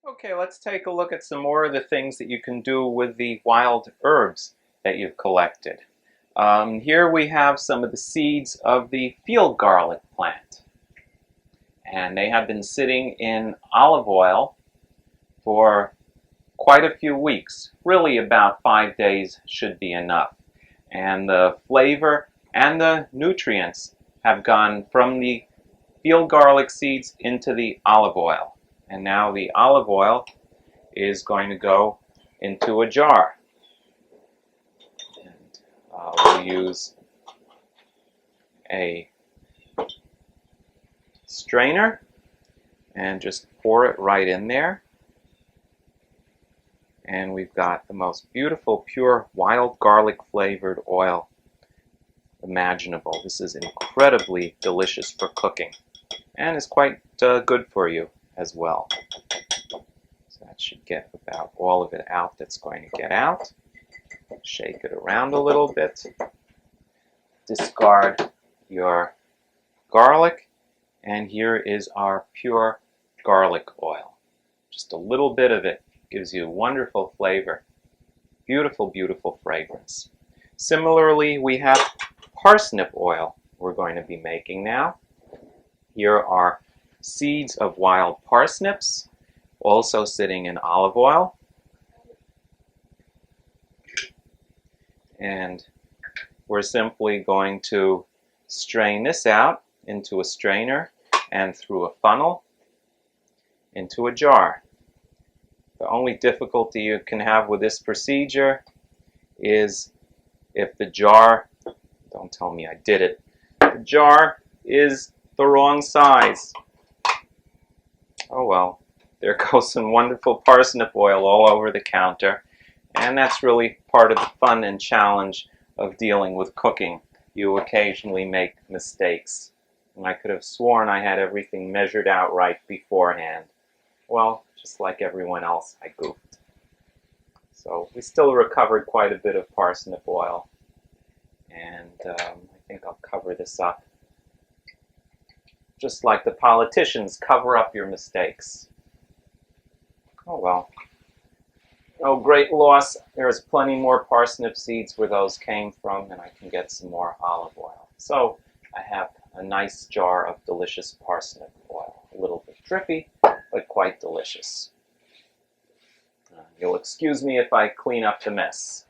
Okay, let's take a look at some more of the things that you can do with the wild herbs that you've collected. Here we have some of the seeds of the field garlic plant. And they have been sitting in olive oil for quite a few weeks. Really about 5 days should be enough. And the flavor and the nutrients have gone from the field garlic seeds into the olive oil. And now the olive oil is going to go into a jar. And we'll use a strainer and just pour it right in there. And we've got the most beautiful, pure, wild garlic flavored oil imaginable. This is incredibly delicious for cooking and is quite good for you as well. So that should get about all of it out that's going to get out. Shake it around a little bit. Discard your garlic, and here is our pure garlic oil. Just a little bit of it gives you wonderful flavor. Beautiful, beautiful fragrance. Similarly, we have parsnip oil we're going to be making now. Here are seeds of wild parsnips, also sitting in olive oil. And we're simply going to strain this out into a strainer and through a funnel into a jar. The only difficulty you can have with this procedure is if the jar, don't tell me I did it, the jar is the wrong size. Oh well, there goes some wonderful parsnip oil all over the counter, and that's really part of the fun and challenge of dealing with cooking. You occasionally make mistakes, and I could have sworn I had everything measured out right beforehand. Well, just like everyone else, I goofed. So we still recovered quite a bit of parsnip oil, and I think I'll cover this up. Just like the politicians, cover up your mistakes. Oh well. No great loss. There's plenty more parsnip seeds where those came from, and I can get some more olive oil. So I have a nice jar of delicious parsnip oil. A little bit drippy, but quite delicious. You'll excuse me if I clean up the mess.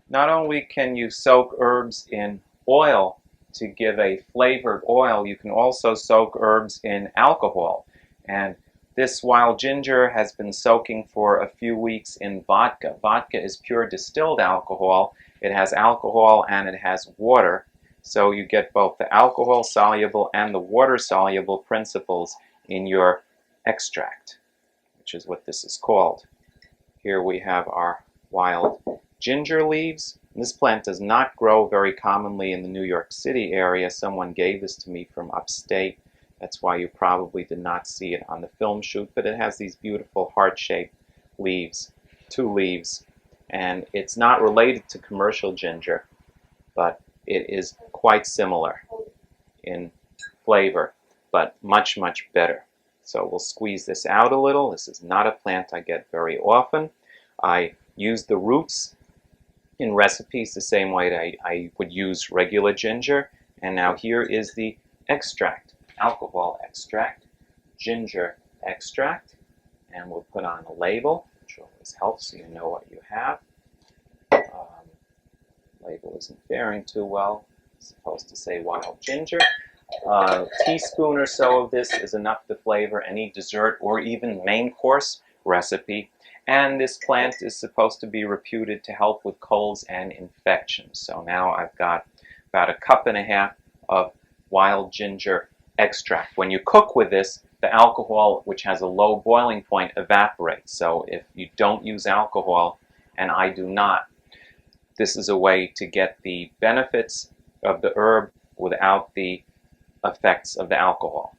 Not only can you soak herbs in oil to give a flavored oil, you can also soak herbs in alcohol. And this wild ginger has been soaking for a few weeks in vodka. Vodka is pure distilled alcohol. It has alcohol and it has water. So you get both the alcohol soluble and the water soluble principles in your extract, which is what this is called. Here we have our wild ginger leaves. This plant does not grow very commonly in the New York City area. Someone gave this to me from upstate. That's why you probably did not see it on the film shoot, but it has these beautiful heart-shaped leaves, 2 leaves, and it's not related to commercial ginger, but it is quite similar in flavor, but much, much better. So we'll squeeze this out a little. This is not a plant I get very often. I use the roots in recipes the same way I would use regular ginger. And now here is the extract, alcohol extract, ginger extract. And we'll put on a label, which always helps so you know what you have. Label isn't bearing too well. It's supposed to say wild ginger. A teaspoon or so of this is enough to flavor any dessert or even main course recipe. And this plant is supposed to be reputed to help with colds and infections. So now I've got about 1.5 cups of wild ginger extract. When you cook with this, the alcohol, which has a low boiling point, evaporates. So if you don't use alcohol, and I do not, this is a way to get the benefits of the herb without the effects of the alcohol.